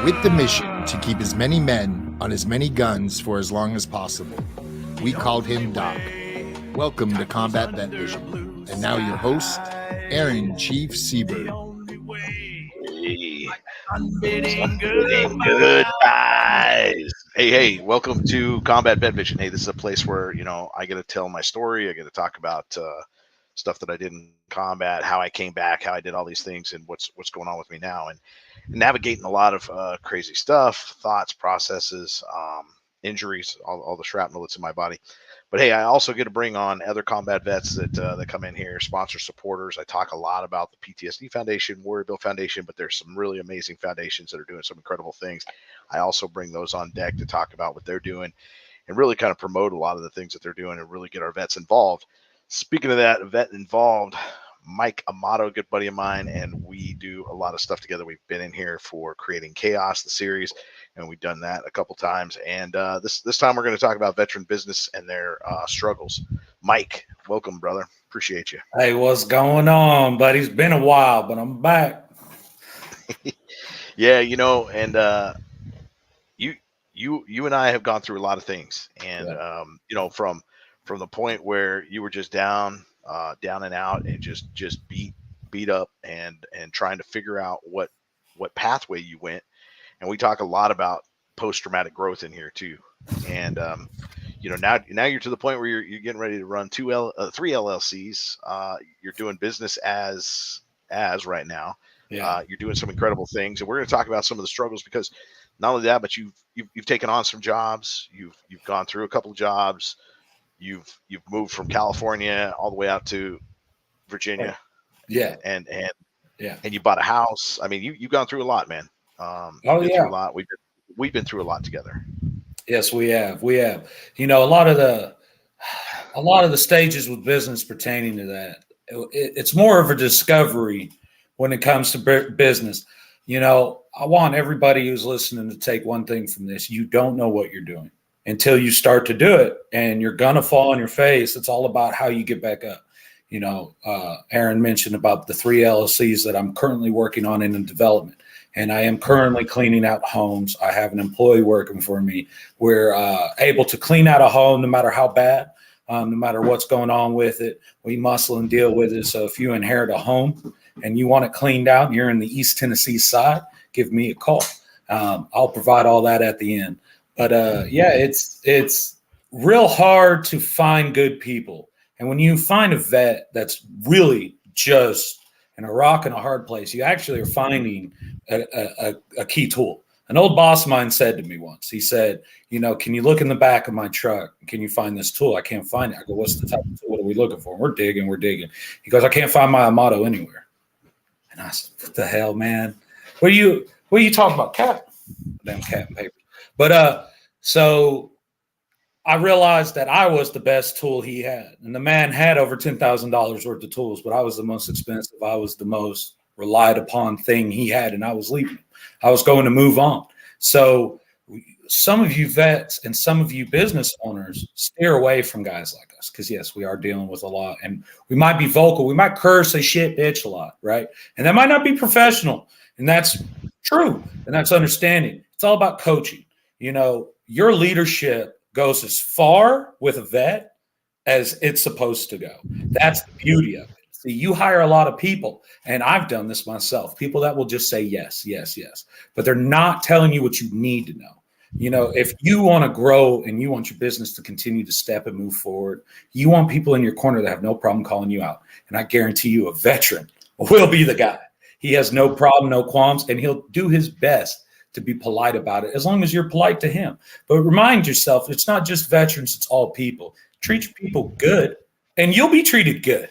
With the mission to keep as many men on as many guns for as long as possible, we called him Doc. Welcome to Combat Vet Vision. And now your host, Aaron Chief Seabird. Hey, unbidding goodbyes. Hey, welcome to Combat Vet Vision. Hey, this is a place where, I get to tell my story. I get to talk about stuff that I did in combat, how I came back, how I did all these things, and what's going on with me now, and navigating a lot of crazy stuff, thoughts, processes, injuries, all the shrapnel that's in my body. But hey, I also get to bring on other combat vets that come in here, sponsor supporters. I talk a lot about the PTSD Foundation, Warrior Bill Foundation, but there's some really amazing foundations that are doing some incredible things. I also bring those on deck to talk about what they're doing and really kind of promote a lot of the things that they're doing and really get our vets involved. Speaking of that, vet involved, Mike Amato, a good buddy of mine, and we do a lot of stuff together. We've been in here for Creating Chaos, the series, and we've done that a couple times. And this time we're going to talk about veteran business and their struggles. Mike, welcome, brother. Appreciate you. Hey, what's going on, buddy? It's been a while, but I'm back. Yeah, and you and I have gone through a lot of things, and from the point where you were just down and out and just beat up and trying to figure out what pathway you went. And we talk a lot about post-traumatic growth in here too. And now you're to the point where you're getting ready to run 3 LLCs. You're doing business as right now. Yeah. You're doing some incredible things, and we're going to talk about some of the struggles, because not only that, but you've taken on some jobs. You've gone through a couple of jobs. You've moved from California all the way out to Virginia. Yeah. And you bought a house. I mean, you've gone through a lot, man. Through a lot. We've been through a lot together. Yes, we have. A lot of the stages with business pertaining to that, it's more of a discovery when it comes to business. I want everybody who's listening to take one thing from this. You don't know what you're doing until you start to do it, and you're going to fall on your face. It's all about how you get back up. Aaron mentioned about the 3 LLCs that I'm currently working on in development, and I am currently cleaning out homes. I have an employee working for me. We're able to clean out a home no matter how bad, no matter what's going on with it. We muscle and deal with it. So if you inherit a home and you want it cleaned out and you're in the East Tennessee side, give me a call. I'll provide all that at the end. But it's real hard to find good people. And when you find a vet that's really just in a rock and a hard place, you actually are finding a key tool. An old boss of mine said to me once, he said, can you look in the back of my truck? Can you find this tool? I can't find it. I go, what's the type of tool? What are we looking for? We're digging. He goes, I can't find my Amato anywhere. And I said, what the hell, man? What are you talking about? Cat? Damn cat and paper. But so I realized that I was the best tool he had. And the man had over $10,000 worth of tools, but I was the most expensive. I was the most relied upon thing he had, and I was leaving him. I was going to move on. So some of you vets and some of you business owners steer away from guys like us, because, yes, we are dealing with a lot. And we might be vocal. We might curse, say shit, bitch a lot, right? And that might not be professional. And that's true. And that's understanding. It's all about coaching. Your leadership goes as far with a vet as it's supposed to go. That's the beauty of it. See, you hire a lot of people, and I've done this myself, people that will just say yes, yes, yes, but they're not telling you what you need to know. If you want to grow and you want your business to continue to step and move forward, you want people in your corner that have no problem calling you out. And I guarantee you a veteran will be the guy. He has no problem, no qualms, and he'll do his best to be polite about it, as long as you're polite to him. But remind yourself, it's not just veterans, it's all people. Treat your people good, and you'll be treated good.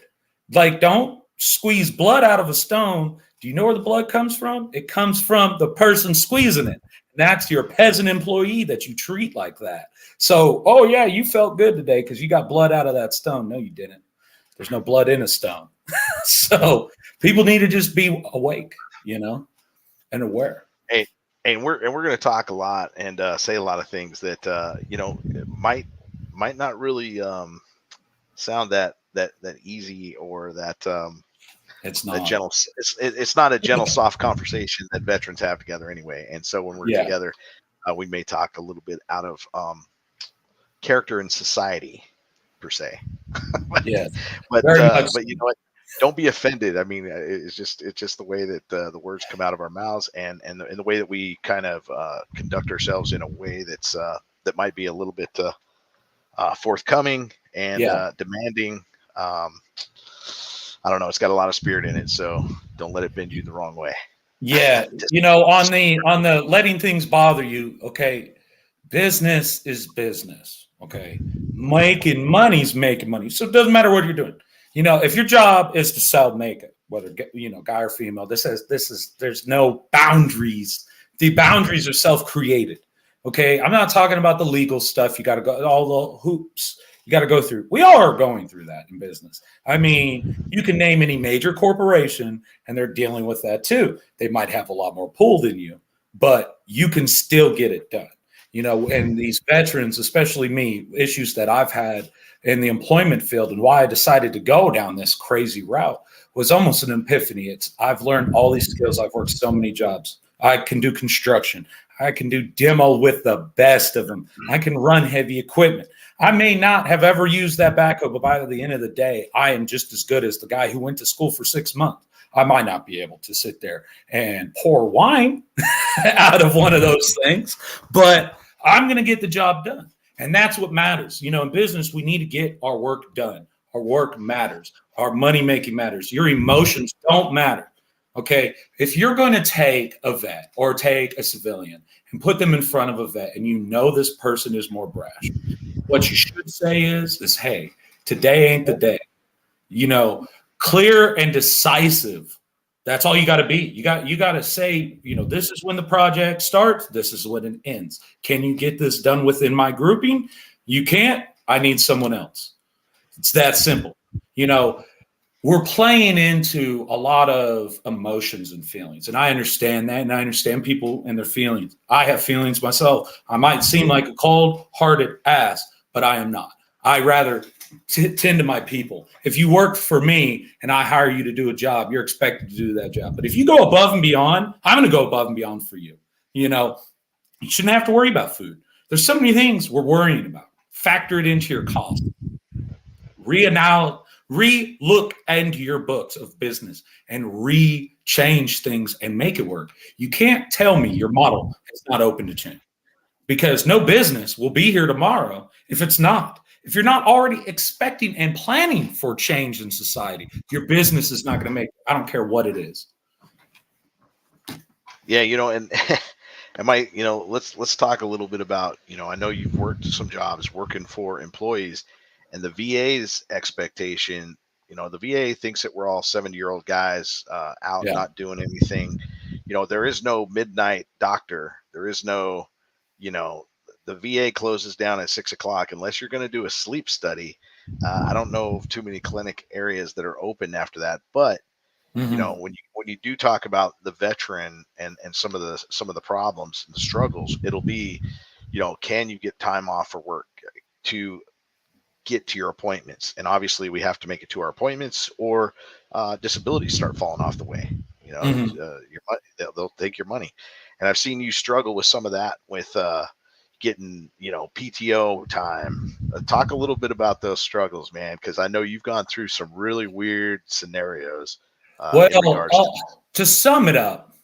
Like, don't squeeze blood out of a stone. Do you know where the blood comes from? It comes from the person squeezing it. That's your peasant employee that you treat like that. So, oh yeah, you felt good today because you got blood out of that stone. No, you didn't. There's no blood in a stone. So people need to just be awake, and aware. Hey, and we're going to talk a lot and say a lot of things that might not really sound that easy or that It's a not. gentle. It's not a gentle, soft conversation that veterans have together anyway. And so when we're Yeah. together, we may talk a little bit out of character in society, per se. Yes. but Very much. you know what? Don't be offended. I mean, it's just the way that the words come out of our mouths, and the way that we kind of conduct ourselves in a way that's that might be a little bit forthcoming and Yeah. demanding. I don't know. It's got a lot of spirit in it, so don't let it bend you the wrong way. Yeah. You know, on the letting things bother you, okay, business is business. Okay. Making money's making money. So it doesn't matter what you're doing. You know, if your job is to sell makeup, whether guy or female, there's no boundaries. The boundaries are self-created. Okay. I'm not talking about the legal stuff. You got to go all the hoops you got to go through. We all are going through that in business. I mean, you can name any major corporation and they're dealing with that too. They might have a lot more pull than you, but you can still get it done. You know, and these veterans, especially me, issues that I've had in the employment field and why I decided to go down this crazy route was almost an epiphany. I've learned all these skills. I've worked so many jobs. I can do construction. I can do demo with the best of them. I can run heavy equipment. I may not have ever used that backhoe, but by the end of the day, I am just as good as the guy who went to school for 6 months. I might not be able to sit there and pour wine out of one of those things, but I'm going to get the job done. And that's what matters. You know, in business, we need to get our work done. Our work matters. Our money making matters. Your emotions don't matter. Okay. If you're going to take a vet or take a civilian and put them in front of a vet and you know this person is more brash, what you should say is, hey, today ain't the day. You know, clear and decisive. That's all you got to be. You got to say, you know, this is when the project starts. This is when it ends. Can you get this done within my grouping? You can't. I need someone else. It's that simple. You know, we're playing into a lot of emotions and feelings. And I understand that. And I understand people and their feelings. I have feelings myself. I might seem like a cold-hearted ass, but I am not. I rather tend to my people. If you work for me and I hire you to do a job, you're expected to do that job. But if you go above and beyond, I'm going to go above and beyond for you. You know, you shouldn't have to worry about food. There's so many things we're worrying about. Factor it into your cost. Re-look into your books of business and re-change things and make it work. You can't tell me your model is not open to change because no business will be here tomorrow if it's not. If you're not already expecting and planning for change in society, your business is not going to make it. I don't care what it is. Yeah, you know, and you know, let's talk a little bit about, you know, I know you've worked some jobs working for employees, and the VA's expectation, you know, the VA thinks that we're all 70-year-old guys out not doing anything. You know, there is no midnight doctor. There is no, you know, the VA closes down at 6 o'clock unless you're going to do a sleep study. I don't know of too many clinic areas that are open after that, but you know, when you do talk about the veteran and some of the problems and the struggles, it'll be, you know, can you get time off for work to get to your appointments? And obviously we have to make it to our appointments, or disabilities start falling off the way. You know, your money, they'll take your money. And I've seen you struggle with some of that with getting, you know, PTO time. Talk a little bit about those struggles, man, because I know you've gone through some really weird scenarios. To sum it up,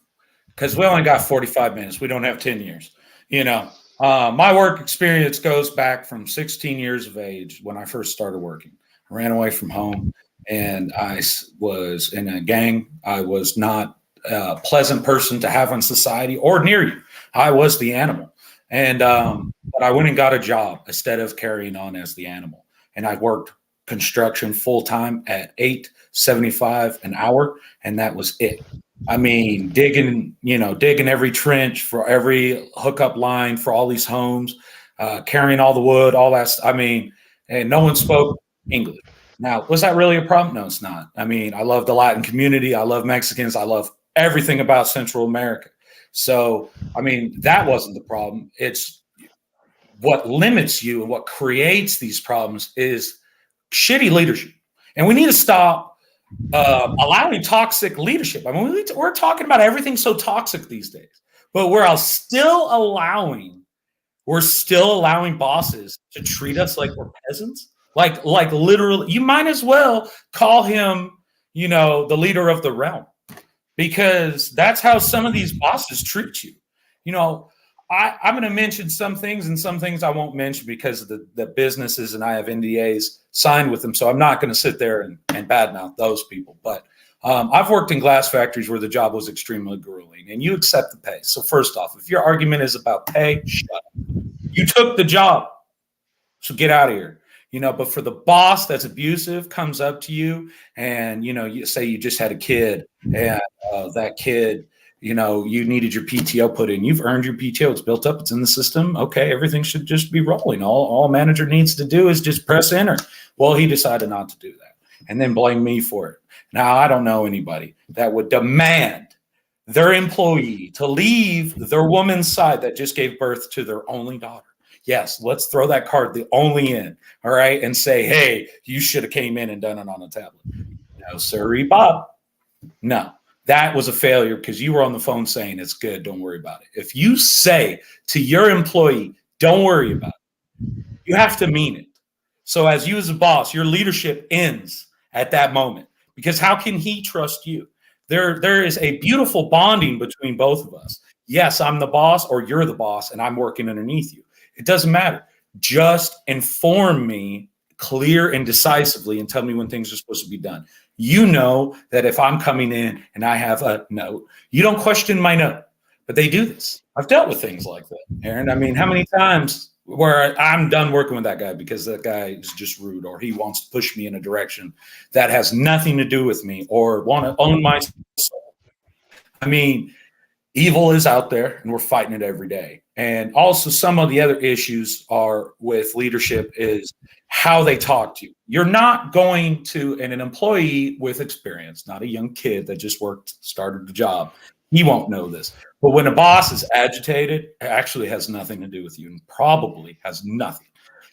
because we only got 45 minutes, we don't have 10 years. You know, my work experience goes back from 16 years of age when I first started working. I ran away from home and I was in a gang. I was not a pleasant person to have in society or near you. I was the animal. And but I went and got a job instead of carrying on as the animal. And I worked construction full time at $8.75 an hour, and that was it. I mean, digging every trench for every hookup line for all these homes, carrying all the wood, all that. I mean, and no one spoke English. Now, was that really a problem? No, it's not. I mean, I love the Latin community. I love Mexicans. I love everything about Central America. So, I mean, that wasn't the problem. It's what limits you and what creates these problems is shitty leadership. And we need to stop allowing toxic leadership. I mean, we're talking about everything so toxic these days, but we're still allowing bosses to treat us like we're peasants. Like literally, you might as well call him, the leader of the realm, because that's how some of these bosses treat you. I'm going to mention some things and some things I won't mention because of the businesses, and I have NDAs signed with them. So I'm not going to sit there and badmouth those people. But I've worked in glass factories where the job was extremely grueling, and you accept the pay. So first off, if your argument is about pay, shut up. You took the job, so get out of here. But for the boss that's abusive, comes up to you, and you say you just had a kid, and that kid, you needed your PTO put in. You've earned your PTO. It's built up. It's in the system. Okay, everything should just be rolling. All manager needs to do is just press enter. Well, he decided not to do that, and then blame me for it. Now, I don't know anybody that would demand their employee to leave their woman's side that just gave birth to their only daughter. Yes, let's throw that card the only in, all right, and say, hey, you should have came in and done it on a tablet. No, sorry, Bob. No, that was a failure because you were on the phone saying it's good, don't worry about it. If you say to your employee, don't worry about it, you have to mean it. So as you as a boss, your leadership ends at that moment, because how can he trust you? There is a beautiful bonding between both of us. Yes, I'm the boss, or you're the boss, and I'm working underneath you. It doesn't matter. Just inform me clear and decisively and tell me when things are supposed to be done. You know that if I'm coming in and I have a note, you don't question my note, but they do this. I've dealt with things like that, Aaron. I mean, how many times where I'm done working with that guy because that guy is just rude, or he wants to push me in a direction that has nothing to do with me, or want to own my soul. I mean, evil is out there and we're fighting it every day. And also some of the other issues are with leadership is how they talk to you. You're not going to, and an employee with experience, not a young kid that just started the job, he won't know this. But when a boss is agitated, it actually has nothing to do with you, and probably has nothing.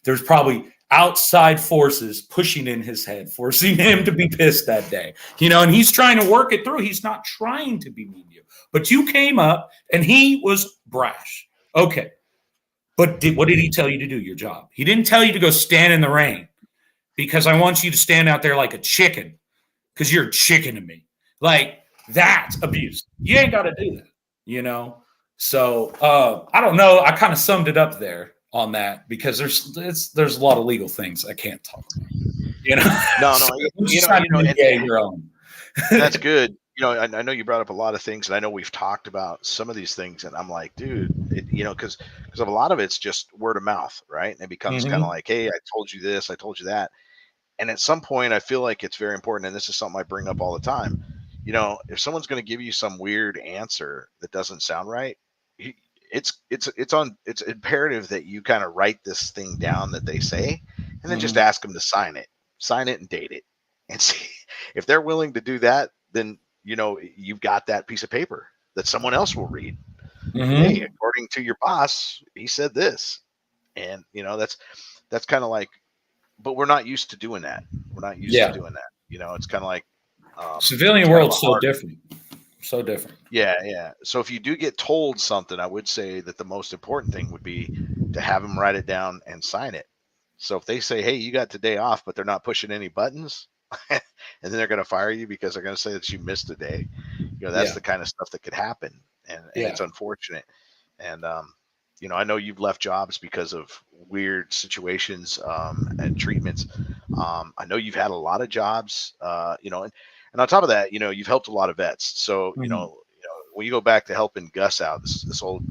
There's probably outside forces pushing in his head, forcing him to be pissed that day, and he's trying to work it through. He's not trying to be mean to you, but you came up and he was brash. Okay. But what did he tell you to do? Your job. He didn't tell you to go stand in the rain because I want you to stand out there like a chicken because you're a chicken to me. Like, that's abuse. You ain't got to do that, So I don't know. I kind of summed it up there on that because there's a lot of legal things I can't talk about. No, so your own. That's good. I know you brought up a lot of things, and I know we've talked about some of these things, and I'm like, dude, because a lot of it's just word of mouth, right? And it becomes kind of like, hey, I told you this, I told you that. And at some point, I feel like it's very important, and this is something I bring up all the time. If someone's going to give you some weird answer that doesn't sound right, it's imperative that you kind of write this thing down that they say, and then just ask them to sign it and date it, and see if they're willing to do that. Then you've got that piece of paper that someone else will read. Hey, according to your boss, he said this, and that's kind of like. But we're not used to doing that. We're not used to doing that. It's kind of like civilian world's so different. So different. Yeah. So if you do get told something, I would say that the most important thing would be to have them write it down and sign it. So if they say, hey, you got today off, but they're not pushing any buttons, and then they're going to fire you because they're going to say that you missed a day, that's the kind of stuff that could happen. And it's unfortunate. And, I know you've left jobs because of weird situations and treatments. I know you've had a lot of jobs, and on top of that, you've helped a lot of vets. So, when you go back to helping Gus out, this old,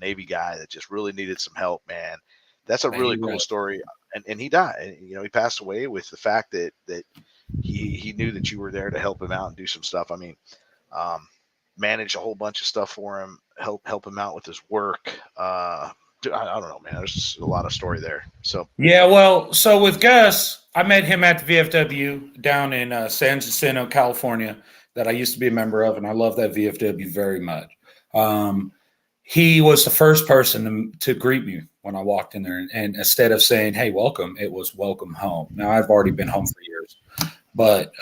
Navy guy that just really needed some help, man, that's a really cool story. And he died. He passed away with the fact that he knew that you were there to help him out and do some stuff. I mean, manage a whole bunch of stuff for him, help him out with his work. I don't know, man. There's just a lot of story there. So so with Gus, I met him at the VFW down in San Jacinto, California, that I used to be a member of, and I love that VFW very much. He was the first person to greet me when I walked in there, and instead of saying, "Hey, welcome," it was "Welcome home." Now I've already been home for years, But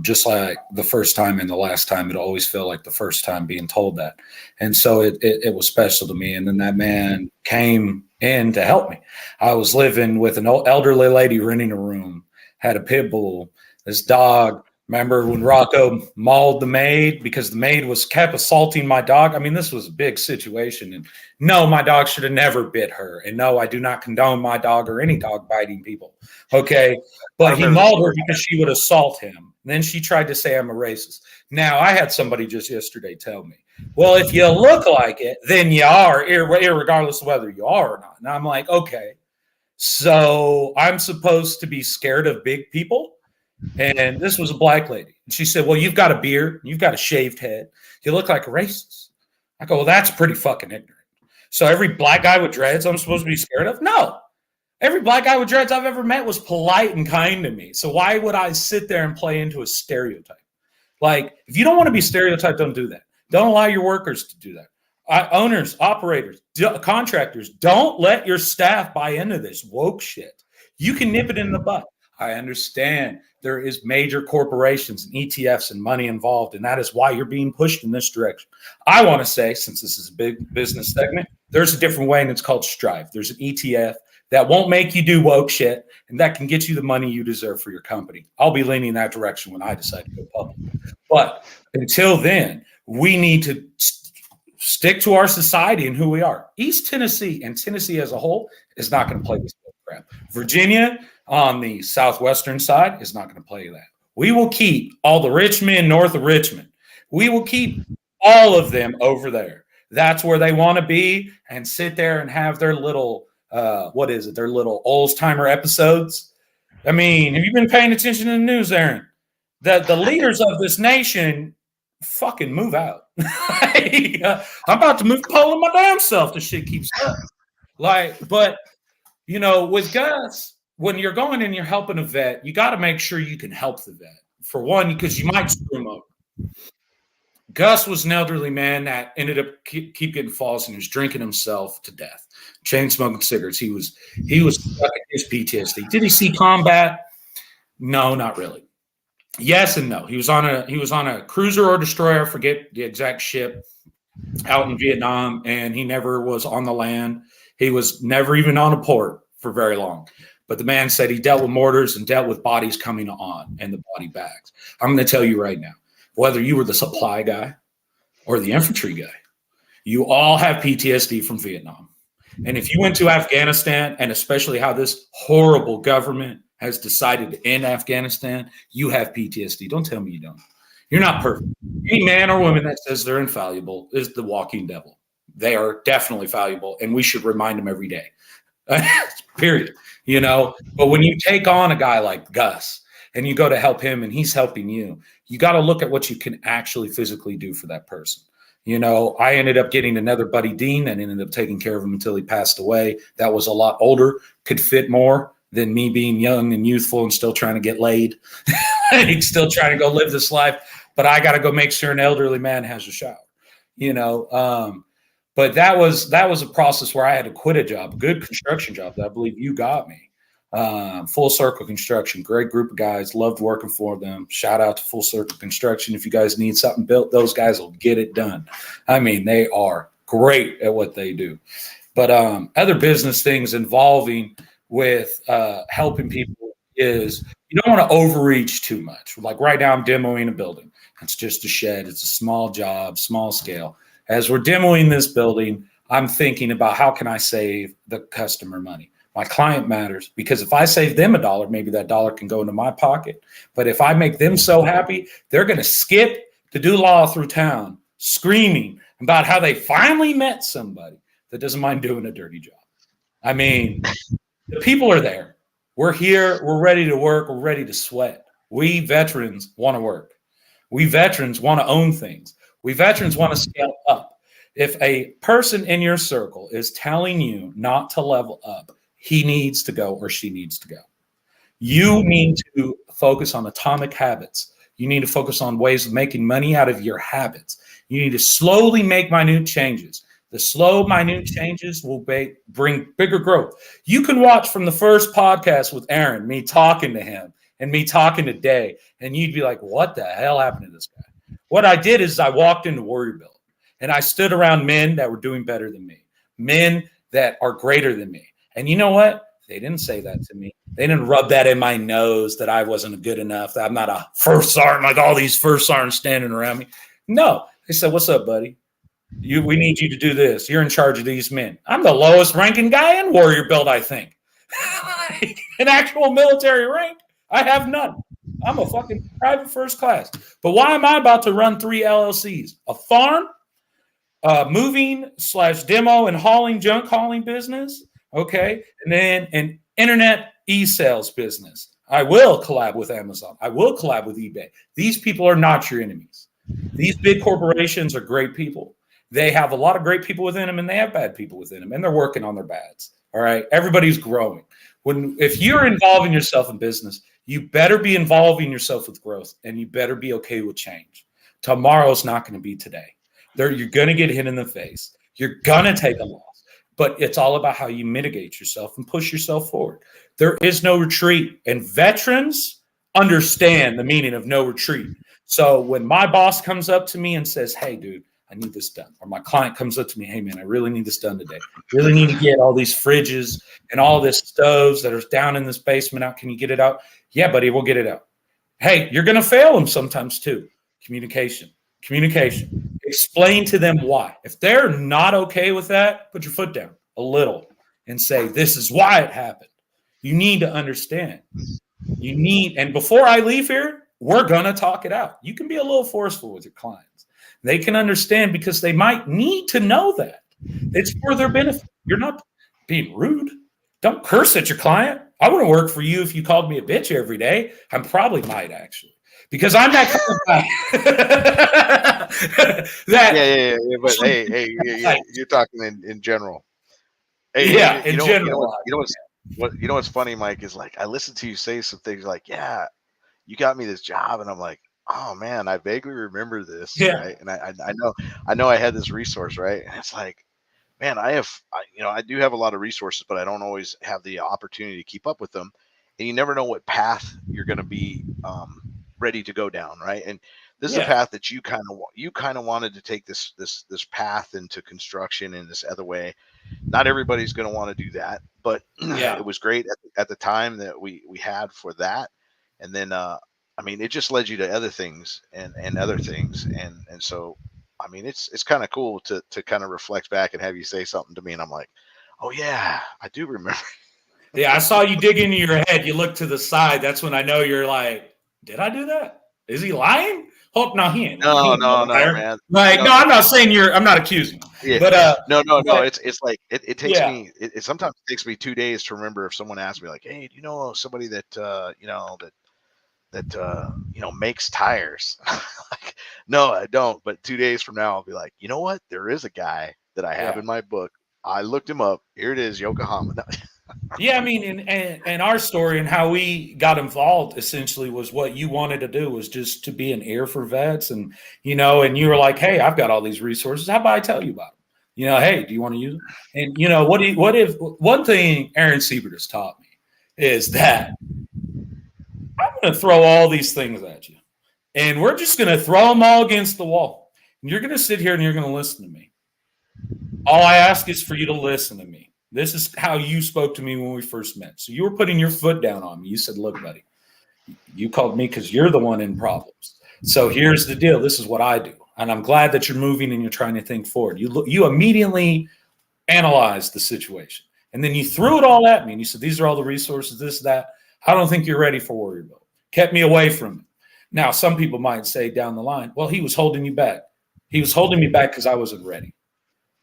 just like the first time and the last time, it always felt like the first time being told that. And so it was special to me. And then that man came in to help me. I was living with an elderly lady renting a room, had a pit bull, this dog. Remember when Rocco mauled the maid because the maid kept assaulting my dog? I mean, this was a big situation. And no, my dog should have never bit her. And no, I do not condone my dog or any dog biting people. Okay. But he mauled her because she would assault him. And then she tried to say I'm a racist. Now, I had somebody just yesterday tell me, well, if you look like it, then you are, irregardless of whether you are or not. And I'm like, okay, so I'm supposed to be scared of big people? And this was a black lady. And she said, well, you've got a beard. You've got a shaved head. You look like a racist. I go, well, that's pretty fucking ignorant. So every black guy with dreads I'm supposed to be scared of? No. Every black guy with dreads I've ever met was polite and kind to me. So why would I sit there and play into a stereotype? Like, if you don't want to be stereotyped, don't do that. Don't allow your workers to do that. Owners, operators, contractors, don't let your staff buy into this woke shit. You can nip it in the butt. I understand there is major corporations and ETFs and money involved, and that is why you're being pushed in this direction. I want to say, since this is a big business segment, there's a different way, and it's called Strive. There's an ETF that won't make you do woke shit, and that can get you the money you deserve for your company. I'll be leaning in that direction when I decide to go public. But until then, we need to stick to our society and who we are. East Tennessee and Tennessee as a whole is not going to play this crap. Virginia on the southwestern side is not going to play that. We will keep all the rich men north of Richmond. We will keep all of them over there. That's where they want to be and sit there and have their little, their little Olds-timer episodes. I mean, have you been paying attention to the news, Aaron? The leaders of this nation fucking move out. I'm about to move Poland my damn self. This shit keeps up. But with Gus, when you're going and you're helping a vet, you got to make sure you can help the vet. For one, because you might screw him over. Gus was an elderly man that ended up keep getting falls and he was drinking himself to death, chain smoking cigarettes. He was stuck in his PTSD. Did he see combat? No, not really. Yes and no. He was on a cruiser or destroyer, I forget the exact ship, out in Vietnam, and he never was on the land. He was never even on a port for very long. But the man said he dealt with mortars and dealt with bodies coming on and the body bags. I'm going to tell you right now, whether you were the supply guy or the infantry guy, you all have PTSD from Vietnam. And if you went to Afghanistan, and especially how this horrible government has decided to end Afghanistan, you have PTSD. Don't tell me you don't. You're not perfect. Any man or woman that says they're infallible is the walking devil. They are definitely valuable, and we should remind them every day. Period. But when you take on a guy like Gus and you go to help him and he's helping you, you got to look at what you can actually physically do for that person. I ended up getting another buddy, Dean, and ended up taking care of him until he passed away. That was a lot older, could fit more than me being young and youthful and still trying to get laid. He's still trying to go live this life, but I got to go make sure an elderly man has a shower, But that was a process where I had to quit a job, a good construction job that I believe you got me. Full Circle Construction, great group of guys, loved working for them. Shout out to Full Circle Construction. If you guys need something built, those guys will get it done. I mean, they are great at what they do. But other business things involving with helping people is you don't want to overreach too much. Like right now, I'm demoing a building. It's just a shed. It's a small job, small scale. As we're demoing this building, I'm thinking about how can I save the customer money? My client matters because if I save them $1, maybe that dollar can go into my pocket. But if I make them so happy, they're going to skip to do law through town, screaming about how they finally met somebody that doesn't mind doing a dirty job. I mean, the people are there. We're here. We're ready to work. We're ready to sweat. We veterans want to work. We veterans want to own things. We veterans want to scale up. If a person in your circle is telling you not to level up, he needs to go or she needs to go. You need to focus on atomic habits. You need to focus on ways of making money out of your habits. You need to slowly make minute changes. The slow, minute changes will bring bigger growth. You can watch from the first podcast with Aaron, me talking to him, and me talking today, and you'd be like, what the hell happened to this guy? What I did is I walked into Warrior Build, and I stood around men that were doing better than me, men that are greater than me. And you know what? They didn't say that to me. They didn't rub that in my nose that I wasn't good enough, that I'm not a first sergeant like all these first sergeants standing around me. No. They said, what's up, buddy? We need you to do this. You're in charge of these men. I'm the lowest ranking guy in Warrior Build, I think. An actual military rank, I have none. I'm a fucking private first class. But why am I about to run 3 LLCs? A farm, moving / demo and junk hauling business, okay? And then an internet e-sales business. I will collab with Amazon. I will collab with eBay. These people are not your enemies. These big corporations are great people. They have a lot of great people within them, and they have bad people within them, and they're working on their bads. All right, everybody's growing. If you're involving yourself in business, you better be involving yourself with growth, and you better be okay with change. Tomorrow's not going to be today. You're going to get hit in the face. You're going to take a loss, but it's all about how you mitigate yourself and push yourself forward. There is no retreat, and veterans understand the meaning of no retreat. So when my boss comes up to me and says, hey, dude, I need this done. Or my client comes up to me, hey, man, I really need this done today. Really need to get all these fridges and all this stoves that are down in this basement out. Can you get it out? Yeah, buddy, we'll get it out. Hey, you're going to fail them sometimes too. Communication. Explain to them why. If they're not okay with that, put your foot down a little and say, this is why it happened. You need to understand. And before I leave here, we're going to talk it out. You can be a little forceful with your clients. They can understand because they might need to know that. It's for their benefit. You're not being rude. Don't curse at your client. I wouldn't work for you if you called me a bitch every day. I probably might actually, because I'm that kind of guy. Yeah. But hey, you're talking in general. Hey, yeah, in general. You know what's funny, Mike, is like I listen to you say some things like, yeah, you got me this job, and I'm like, oh man, I vaguely remember this, right? And I know I had this resource, right? And it's like, man, I do have a lot of resources, but I don't always have the opportunity to keep up with them, and you never know what path you're going to be ready to go down, right? And this is a path that you kind of wanted to take this path into construction in this other way. Not everybody's going to want to do that, but it was great at the time that we had for that. And then, I mean, it just led you to other things and other things. And so, I mean, it's kind of cool to kind of reflect back and have you say something to me. And I'm like, oh yeah, I do remember. Yeah. I saw you dig into your head. You look to the side. That's when I know you're like, did I do that? Is he lying? Hope no, he ain't. No, man. Like, no, I'm not saying I'm not accusing. Yeah. But no. It's like it takes me. It sometimes takes me 2 days to remember if someone asks me like, hey, do you know somebody that makes tires? Like, no, I don't. But 2 days from now, I'll be like, you know what? There is a guy that I have in my book. I looked him up. Here it is, Yokohama. Yeah, I mean, and our story and how we got involved essentially was what you wanted to do was just to be an ear for vets, and and you were like, hey, I've got all these resources. How about I tell you about them? Hey, do you want to use them? And what if one thing Aaron Siebert has taught me is that I'm going to throw all these things at you, and we're just going to throw them all against the wall. And you're going to sit here and you're going to listen to me. All I ask is for you to listen to me. This is how you spoke to me when we first met. So you were putting your foot down on me. You said, look, buddy, you called me because you're the one in problems. So here's the deal. This is what I do. And I'm glad that you're moving and you're trying to think forward. You immediately analyzed the situation. And then you threw it all at me. And you said, these are all the resources, this, that. I don't think you're ready for Warrior Build. Kept me away from it. Now, some people might say down the line, well, he was holding you back. He was holding me back because I wasn't ready.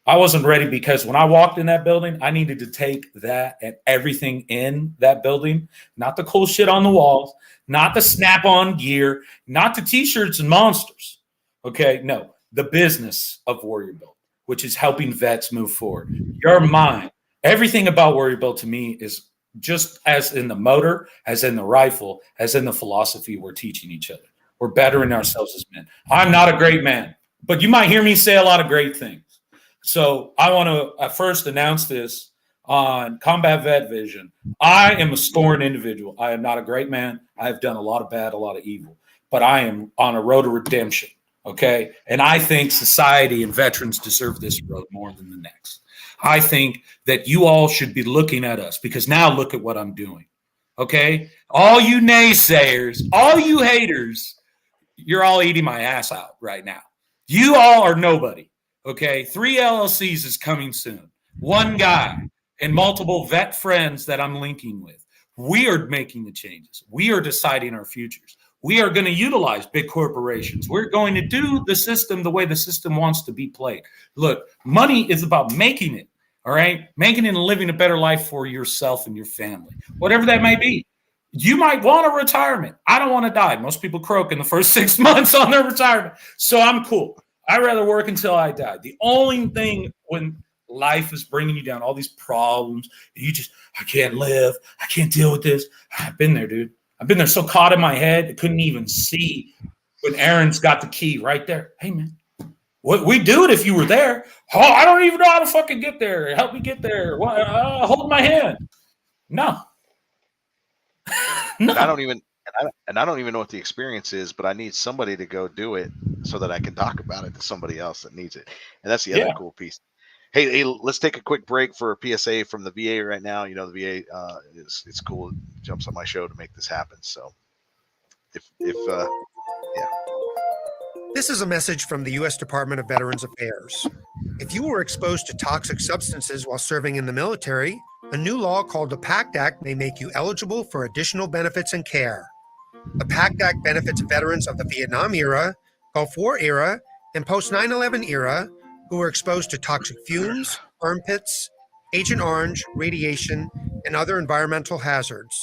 I wasn't ready because when I walked in that building, I needed to take that and everything in that building, not the cool shit on the walls, not the snap-on gear, not the T-shirts and monsters. Okay, no, the business of Warrior Build, which is helping vets move forward. Your mind, everything about Warrior Build to me is just as in the motor, as in the rifle, as in the philosophy we're teaching each other. We're bettering ourselves as men. I'm not a great man, but you might hear me say a lot of great things. So I want to first announce this. on Combat Vet Vision. I am a scorned individual. I am not a great man. I have done a lot of bad, a lot of evil, but I am on a road to redemption. Okay. And I think society and veterans deserve this road more than the next. I think that you all should be looking at us, because now look at what I'm doing. Okay. All you naysayers, all you haters, you're all eating my ass out right now. You all are nobody. Okay. 3 LLCs is coming soon. One guy and multiple vet friends that I'm linking with. We are making the changes. We are deciding our futures. We are going to utilize big corporations. We're going to do the system the way the system wants to be played. Look, money is about making it, all right? Making it and living a better life for yourself and your family, whatever that may be. You might want a retirement. I don't want to die. Most people croak in the first 6 months on their retirement. So I'm cool. I'd rather work until I die. The only thing when life is bringing you down, all these problems, I can't live. I can't deal with this. I've been there, dude. I've been there so caught in my head, I couldn't even see when Aaron's got the key right there. Hey, man, we do it if you were there. Oh, I don't even know how to fucking get there. Help me get there. Hold my hand. No. No. I don't even know what the experience is, but I need somebody to go do it so that I can talk about it to somebody else that needs it. And that's the other cool piece. Hey, let's take a quick break for a PSA from the VA right now. You know, the VA it's cool. It jumps on my show to make this happen. So yeah. This is a message from the U.S. Department of Veterans Affairs. If you were exposed to toxic substances while serving in the military, a new law called the PACT Act may make you eligible for additional benefits and care. The PACT Act benefits veterans of the Vietnam era, Gulf War era, and post 9/11 era who were exposed to toxic fumes, armpits, Agent Orange, radiation, and other environmental hazards.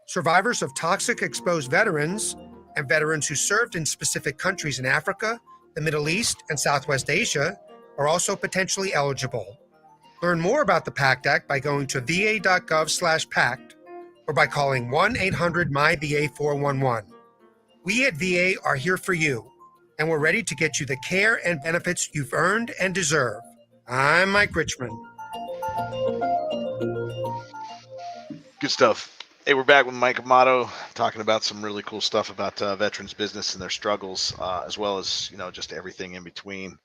Survivors of toxic exposed veterans and veterans who served in specific countries in Africa, the Middle East, and Southwest Asia are also potentially eligible. Learn more about the PACT Act by going to va.gov/PACT or by calling 1-800-MY-VA-411. We at VA are here for you, and we're ready to get you the care and benefits you've earned and deserve. I'm Mike Richmond. Good stuff. Hey, we're back with Mike Amato talking about some really cool stuff about veterans business and their struggles, as well as, just everything in between.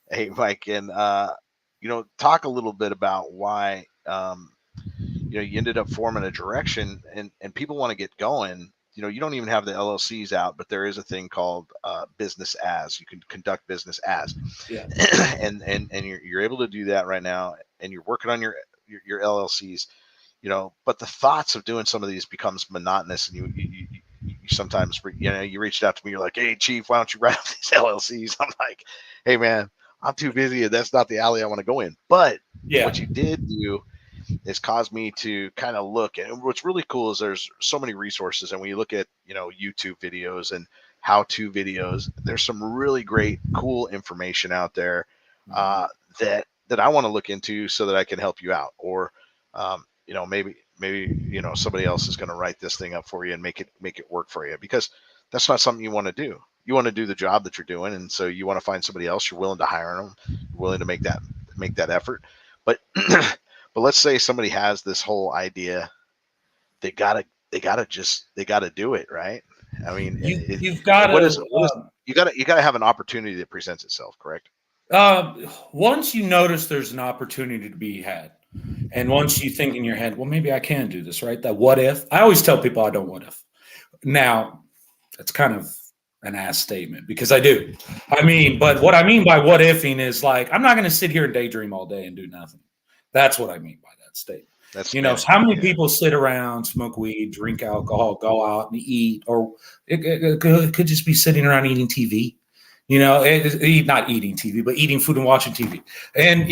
Hey, Mike, and, talk a little bit about why, you ended up forming a direction and people want to get going. You don't even have the LLCs out, but there is a thing called business as. You can conduct business as. Yeah. and you're able to do that right now, and you're working on your LLCs. But the thoughts of doing some of these becomes monotonous, and you sometimes, you reached out to me, you're like, hey, Chief, why don't you write up these LLCs? I'm like, hey, man, I'm too busy, and that's not the alley I want to go in. But what you did do is caused me to kind of look, and what's really cool is there's so many resources, and when you look at, YouTube videos and how-to videos, there's some really great, cool information out there that I want to look into so that I can help you out, or maybe somebody else is going to write this thing up for you and make it work for you, because that's not something you want to do. You want to do the job that you're doing, and so you want to find somebody else. You're willing to hire them, you're willing to make that effort. But but let's say somebody has this whole idea, they gotta do it, right? I mean, you've got to you gotta have an opportunity that presents itself, correct? Once you notice there's an opportunity to be had, and once you think in your head, well, maybe I can do this, right? That what if? I always tell people I don't what if. Now, that's kind of an ass statement, because I do. But what I mean by what ifing is, like, I'm not going to sit here and daydream all day and do nothing. That's what I mean by that statement. That's how many people sit around, smoke weed, drink alcohol, go out and eat, or it could just be sitting around eating TV. Not eating TV, but eating food and watching TV. And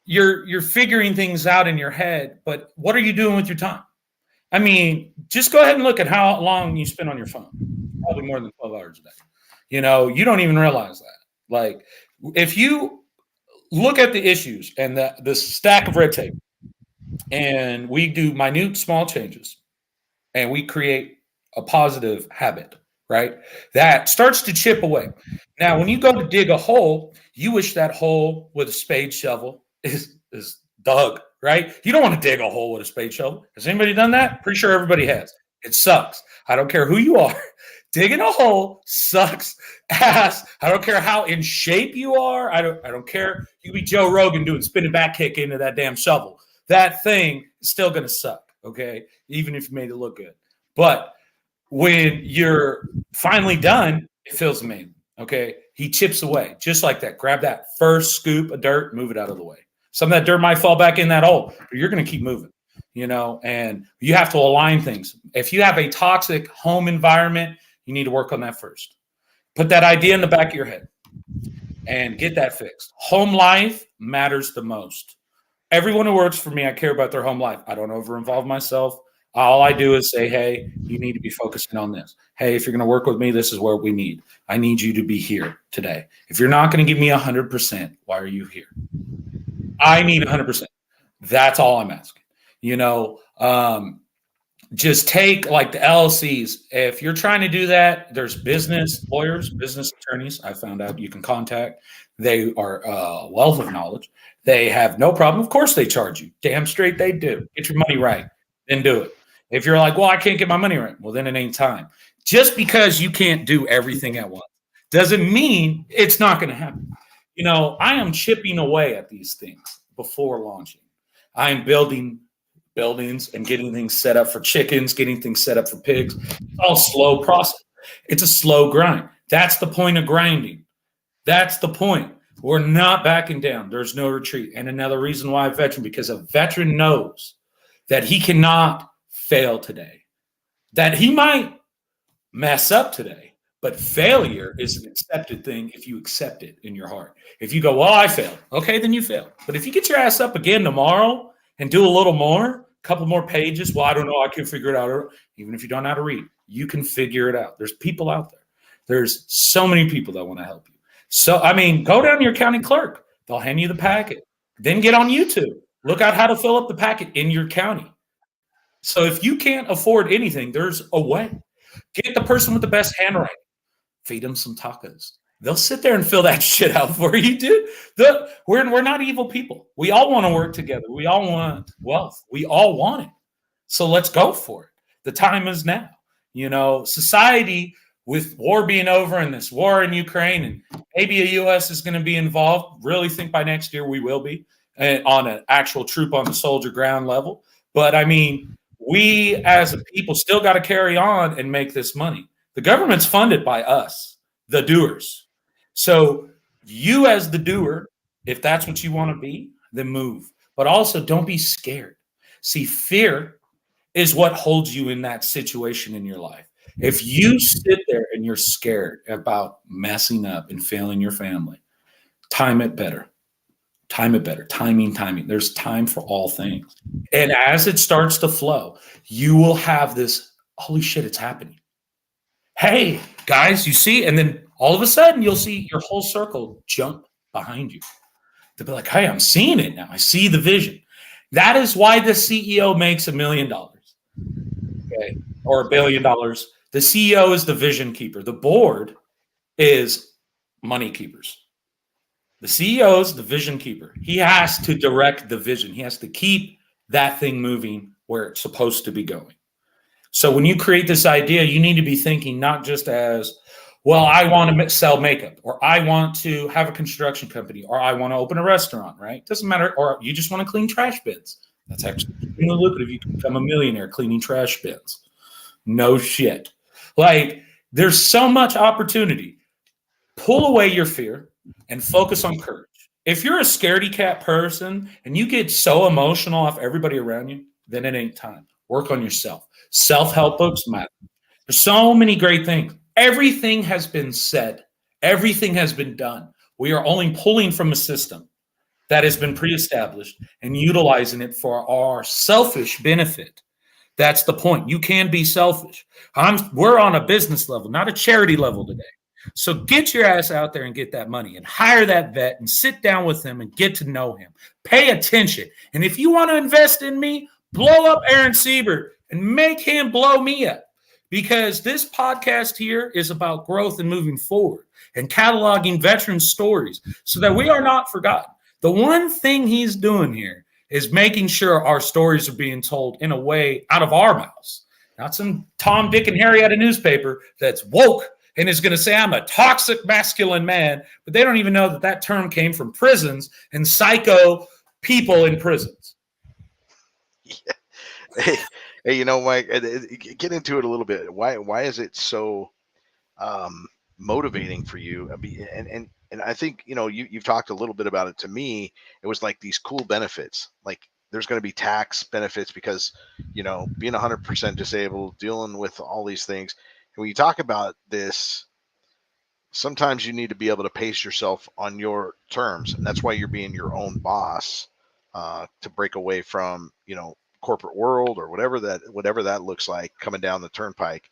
you're figuring things out in your head, but what are you doing with your time? Just go ahead and look at how long you spend on your phone. Probably more than 12 hours a day. You don't even realize that. Like, if you look at the issues and the stack of red tape, and we do minute small changes, and we create a positive habit, right? That starts to chip away. Now, when you go to dig a hole, you wish that hole with a spade shovel is dug, right? You don't want to dig a hole with a spade shovel. Has anybody done that? Pretty sure everybody has. It sucks. I don't care who you are. Digging a hole sucks ass. I don't care how in shape you are. I don't care. You can be Joe Rogan doing spinning back kick into that damn shovel. That thing is still going to suck, okay? Even if you made it look good. But when you're finally done, it feels amazing, okay? He chips away just like that. Grab that first scoop of dirt, move it out of the way. Some of that dirt might fall back in that hole, but you're going to keep moving, and you have to align things. If you have a toxic home environment, you need to work on that first. Put that idea in the back of your head and get that fixed. Home life matters the most. Everyone who works for me, I care about their home life. I don't over-involve myself. All I do is say, hey, you need to be focusing on this. Hey, if you're going to work with me, this is what we need. I need you to be here today. If you're not going to give me 100%, why are you here? I need 100%. That's all I'm asking. Just take like the LLCs. If you're trying to do that, there's business lawyers, business attorneys. I found out you can contact. They are a wealth of knowledge. They have no problem. Of course they charge you. Damn straight they do. Get your money right, then do it. If you're like, well, I can't get my money right, well, then it ain't time. Just because you can't do everything at once doesn't mean it's not going to happen. I am chipping away at these things before launching. I am building buildings and getting things set up for chickens, getting things set up for pigs. It's all slow process. It's a slow grind. That's the point of grinding. That's the point. We're not backing down. There's no retreat. And another reason why a veteran, because a veteran knows that he cannot fail today, that he might mess up today, but failure is an accepted thing if you accept it in your heart. If you go, well, I failed. Okay, then you failed. But if you get your ass up again tomorrow and do a little more, a couple more pages, well, I don't know, I can figure it out. Even if you don't know how to read, you can figure it out. There's people out there. There's so many people that want to help you. So, go down to your county clerk. They'll hand you the packet. Then get on YouTube. Look out how to fill up the packet in your county. So if you can't afford anything, there's a way. Get the person with the best handwriting. Feed them some tacos. They'll sit there and fill that shit out for you, dude. We're not evil people. We all want to work together. We all want wealth. We all want it. So let's go for it. The time is now. Society, with war being over and this war in Ukraine, and maybe the U.S. is going to be involved. Really think by next year we will be on an actual troop on the soldier ground level. But we as a people still got to carry on and make this money. The government's funded by us, the doers. So you as the doer, if that's what you want to be, then move. But also don't be scared. See, fear is what holds you in that situation in your life. If you sit there and you're scared about messing up and failing your family, time it better. Time it better. Timing. There's time for all things. And as it starts to flow, you will have this, holy shit, it's happening. Hey, guys, you see? And then all of a sudden, you'll see your whole circle jump behind you. They'll be like, hey, I'm seeing it now. I see the vision. That is why the CEO makes $1 million, okay, or $1 billion. The CEO is the vision keeper. The board is money keepers. The CEO is the vision keeper. He has to direct the vision. He has to keep that thing moving where it's supposed to be going. So when you create this idea, you need to be thinking not just as, well, I want to sell makeup, or I want to have a construction company, or I want to open a restaurant, right? Doesn't matter. Or you just want to clean trash bins. That's actually really lucrative. You can become a millionaire cleaning trash bins. No shit. There's so much opportunity. Pull away your fear and focus on courage. If you're a scaredy cat person and you get so emotional off everybody around you, then it ain't time. Work on yourself. Self-help books matter. There's so many great things. Everything has been said. Everything has been done. We are only pulling from a system that has been pre-established and utilizing it for our selfish benefit. That's the point. You can be selfish. We're on a business level, not a charity level today. So get your ass out there and get that money and hire that vet and sit down with him and get to know him. Pay attention. And if you want to invest in me, blow up Aaron Siebert and make him blow me up, because this podcast here is about growth and moving forward and cataloging veteran stories so that we are not forgotten. The one thing he's doing here is making sure our stories are being told in a way out of our mouths, not some Tom, Dick, and Harry at a newspaper that's woke and is going to say I'm a toxic masculine man, but they don't even know that term came from prisons and psycho people in prisons. Yeah. Hey, you know, Mike, get into it a little bit. Why is it so motivating for you? I mean, and I think, you know, you've talked a little bit about it. To me, it was like these cool benefits. Like there's going to be tax benefits because, you know, being 100% disabled, dealing with all these things. And when you talk about this, sometimes you need to be able to pace yourself on your terms, and that's why you're being your own boss, to break away from, you know, corporate world or whatever that looks like coming down the turnpike.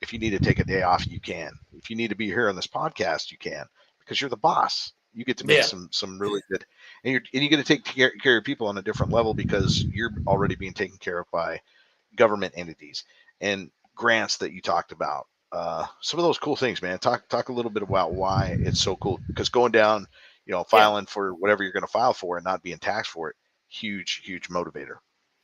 If you need to take a day off, you can. If you need to be here on this podcast, you can, because you're the boss. You get to make some really good, and you get to take care of people on a different level because you're already being taken care of by government entities and grants that you talked about. Some of those cool things, man. Talk a little bit about why it's so cool, because going down, you know, filing for whatever you're going to file for and not being taxed for it, huge motivator.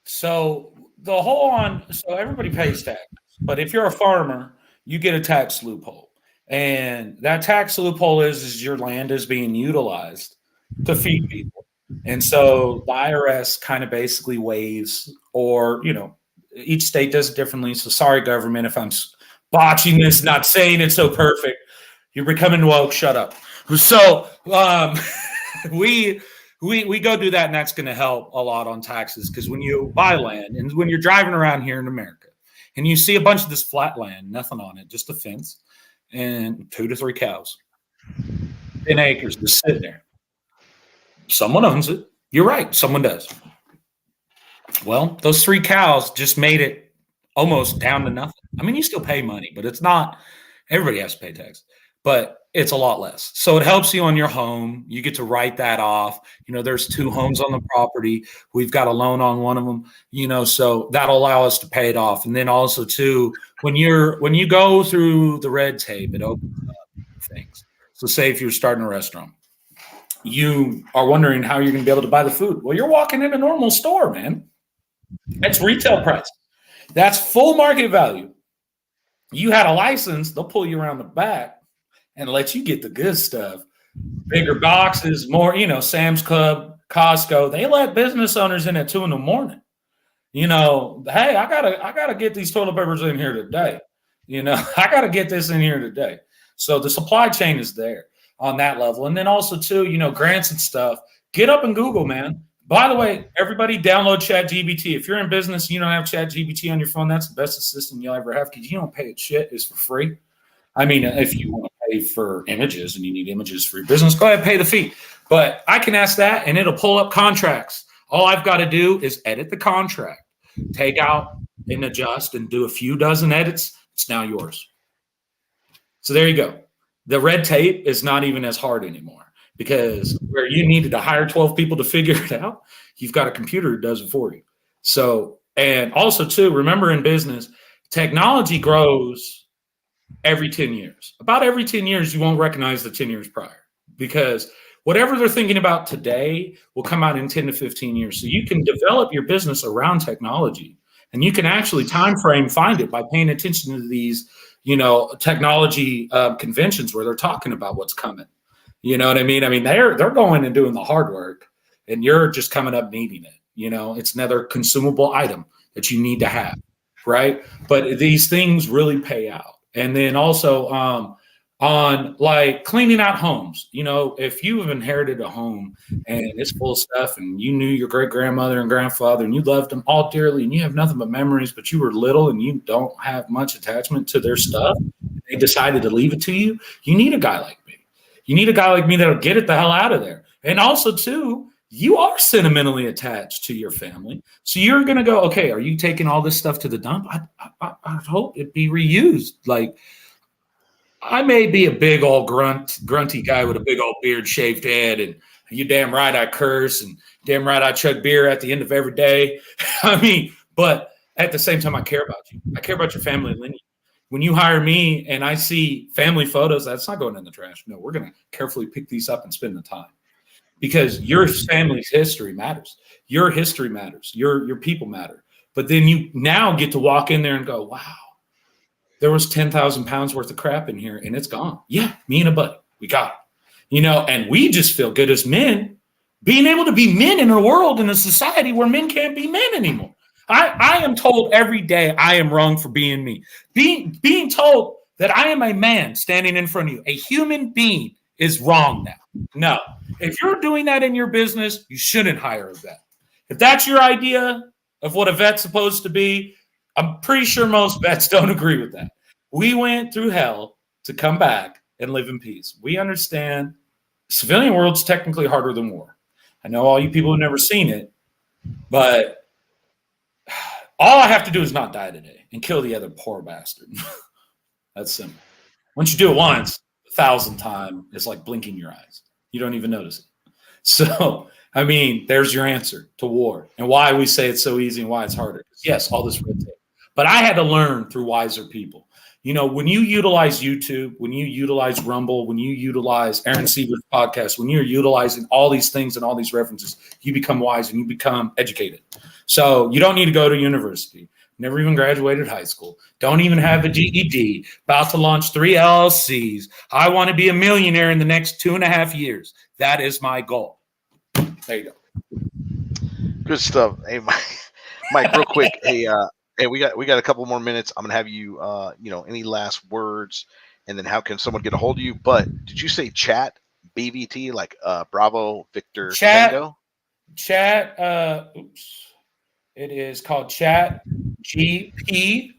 So so everybody pays tax, but if you're a farmer, you get a tax loophole. And that tax loophole is your land is being utilized to feed people. And so the IRS kind of basically waives, or, you know, each state does it differently. So sorry, government, if I'm botching this, not saying it so perfect. You're becoming woke, shut up. So we go do that, and that's going to help a lot on taxes, because when you buy land and when you're driving around here in America and you see a bunch of this flat land, nothing on it, just a fence and 2 to 3 cows, 10 acres just sitting there. Someone owns it. You're right. Someone does. Well, those 3 cows just made it almost down to nothing. I mean, you still pay money, but it's not, everybody has to pay tax, but it's a lot less. So it helps you on your home. You get to write that off. You know, there's 2 homes on the property. We've got a loan on one of them, you know, so that'll allow us to pay it off. And then also too, when you go through the red tape, it opens up things. So say if you're starting a restaurant, you are wondering how you're going to be able to buy the food. Well, you're walking in a normal store, man. That's retail price. That's full market value. You had a license, they'll pull you around the back and let you get the good stuff. Bigger boxes, more, you know, Sam's Club, Costco, they let business owners in at 2 a.m. You know, hey, I gotta get these toilet papers in here today. You know, I gotta get this in here today. So the supply chain is there on that level. And then also too, you know, grants and stuff. Get up and Google, man. By the way, everybody download ChatGPT. If you're in business, you don't have ChatGPT on your phone, that's the best assistant you'll ever have, because you don't pay it shit. It's for free. I mean, if you want to pay for images and you need images for your business, go ahead and pay the fee. But I can ask that and it'll pull up contracts. All I've got to do is edit the contract, take out and adjust and do a few dozen edits. It's now yours. So there you go. The red tape is not even as hard anymore, because where you needed to hire 12 people to figure it out, you've got a computer that does it for you. So, and also too, remember in business, technology grows every 10 years. About every 10 years, you won't recognize the 10 years prior, because whatever they're thinking about today will come out in 10 to 15 years. So you can develop your business around technology, and you can actually time frame find it by paying attention to these, you know, technology conventions where they're talking about what's coming. You know what I mean? I mean, they're going and doing the hard work, and you're just coming up needing it. You know, it's another consumable item that you need to have, right? But these things really pay out. And then also on like cleaning out homes, you know, if you have inherited a home and it's full of stuff, and you knew your great grandmother and grandfather and you loved them all dearly, and you have nothing but memories, but you were little and you don't have much attachment to their stuff, they decided to leave it to you, you need a guy like me. You need a guy like me that'll get it the hell out of there. And also too, you are sentimentally attached to your family. So you're going to go, okay, are you taking all this stuff to the dump? I hope it be reused. Like, I may be a big old grunty guy with a big old beard, shaved head, and you damn right I curse, and damn right I chug beer at the end of every day. I mean, but at the same time, I care about you. I care about your family lineage. When you hire me and I see family photos, that's not going in the trash. No, we're going to carefully pick these up and spend the time. because your family's history matters. Your history matters. Your people matter. But then you now get to walk in there and go, wow, there was 10,000 pounds worth of crap in here and it's gone. Yeah, me and a buddy, we got it. And we just feel good as men, being able to be men in a world, in a society where men can't be men anymore. I am told every day I am wrong for being me. Being told that I am a man standing in front of you, a human being, is wrong now. No. If you're doing that in your business, you shouldn't hire a vet. If that's your idea of what a vet's supposed to be, I'm pretty sure most vets don't agree with that. We went through hell to come back and live in peace. We understand civilian world's technically harder than war. I know all you people have never seen it, but all I have to do is not die today and kill the other poor bastard. That's simple. Once you do it once, 1,000 times, it's like blinking your eyes. You don't even notice it. So, I mean, there's your answer to war and why we say it's so easy and why it's harder. Yes, all this red tape. But I had to learn through wiser people. When you utilize YouTube, when you utilize Rumble, when you utilize Aaron Siebert's podcast, when you're utilizing all these things and all these references, you become wise and you become educated. So you don't need to go to university. Never even graduated high school. Don't even have a GED. About to launch 3 LLCs. I want to be a millionaire in the next 2.5 years. That is my goal. There you go. Good stuff. Hey, Mike, real quick. Hey, we got a couple more minutes. I'm gonna have you, any last words, and then how can someone get a hold of you? But did you say chat BVT, like Bravo Victor Tango? Chat. It is called Chat GPT.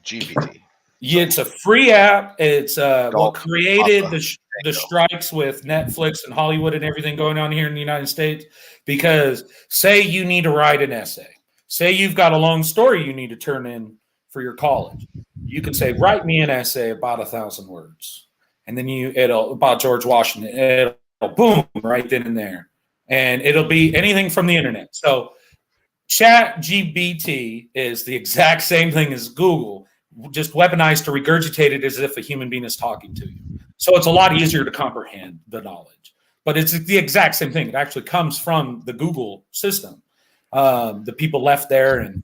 GPT. Yeah, it's a free app. It's what created the strikes with Netflix and Hollywood and everything going on here in the United States. Because say you need to write an essay. Say you've got a long story you need to turn in for your college. You can say, write me an essay about 1,000 words. And then it'll about George Washington. It'll boom right then and there. And it'll be anything from the internet. So Chat GPT is the exact same thing as Google, just weaponized to regurgitate it as if a human being is talking to you. So it's a lot easier to comprehend the knowledge. But it's the exact same thing. It actually comes from the Google system. The people left there and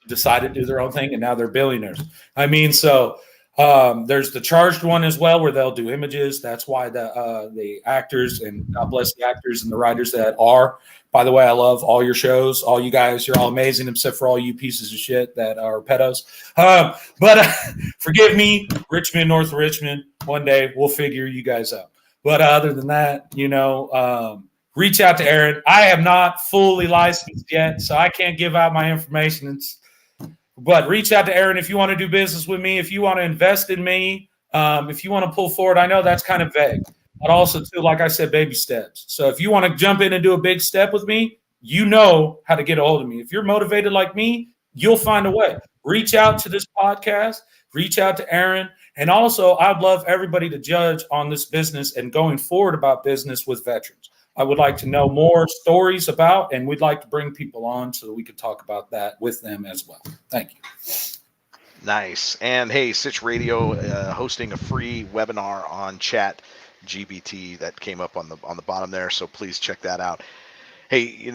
decided to do their own thing, and now they're billionaires. I mean, so there's the charged one as well, where they'll do images. That's why the actors, and God bless the actors and the writers that are. By the way, I love all your shows. All you guys, you're all amazing, except for all you pieces of shit that are pedos. But forgive me, Richmond, North Richmond. One day we'll figure you guys out. But other than that, reach out to Aaron. I am not fully licensed yet, so I can't give out my information. But reach out to Aaron if you want to do business with me, if you want to invest in me, if you want to pull forward. I know that's kind of vague, but also, too, like I said, baby steps. So if you want to jump in and do a big step with me, you know how to get a hold of me. If you're motivated like me, you'll find a way. Reach out to this podcast. Reach out to Aaron. And also, I'd love everybody to judge on this business and going forward about business with veterans. I would like to know more stories about, and we'd like to bring people on so that we could talk about that with them as well. Thank you. Nice. And hey, Sitch Radio hosting a free webinar on Chat GPT that came up on the bottom there. So please check that out. Hey,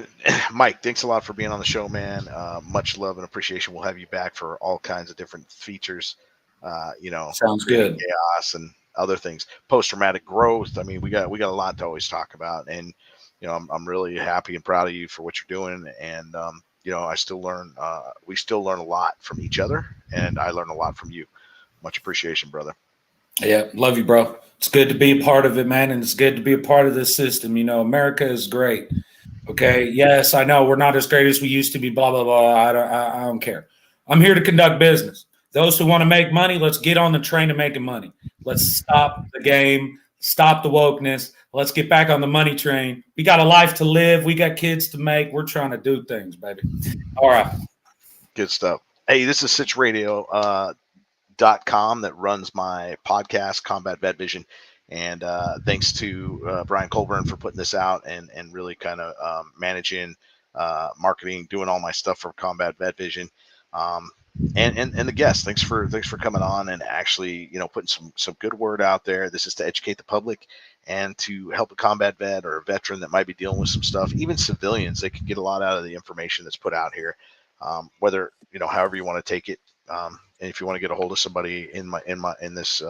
Mike, thanks a lot for being on the show, man. Much love and appreciation. We'll have you back for all kinds of different features. Sounds good. Chaos and other things, post-traumatic growth. I mean, we got a lot to always talk about, and I'm really happy and proud of you for what you're doing. And I still learn. We still learn a lot from each other, and I learn a lot from you. Much appreciation, brother. Yeah, love you, bro. It's good to be a part of it, man, and it's good to be a part of this system. America is great. Okay, yes, I know we're not as great as we used to be. Blah blah blah. I don't care. I'm here to conduct business. Those who want to make money, let's get on the train of making money. Let's stop the game, stop the wokeness. Let's get back on the money train. We got a life to live. We got kids to make. We're trying to do things, baby. All right. Good stuff. Hey, this is SitchRadio.com that runs my podcast, Combat Vet Vision. And thanks to Brian Colburn for putting this out and really kind of managing, marketing, doing all my stuff for Combat Vet Vision. and the guests. Thanks for coming on and actually, putting some good word out there. This is to educate the public and to help a combat vet or a veteran that might be dealing with some stuff. Even civilians, they can get a lot out of the information that's put out here. Whether however you want to take it. And if you want to get a hold of somebody in this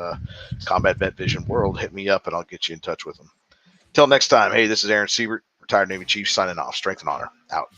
combat vet vision world, hit me up and I'll get you in touch with them. Till next time, hey, this is Aaron Siebert, retired Navy Chief, signing off. Strength and honor, out.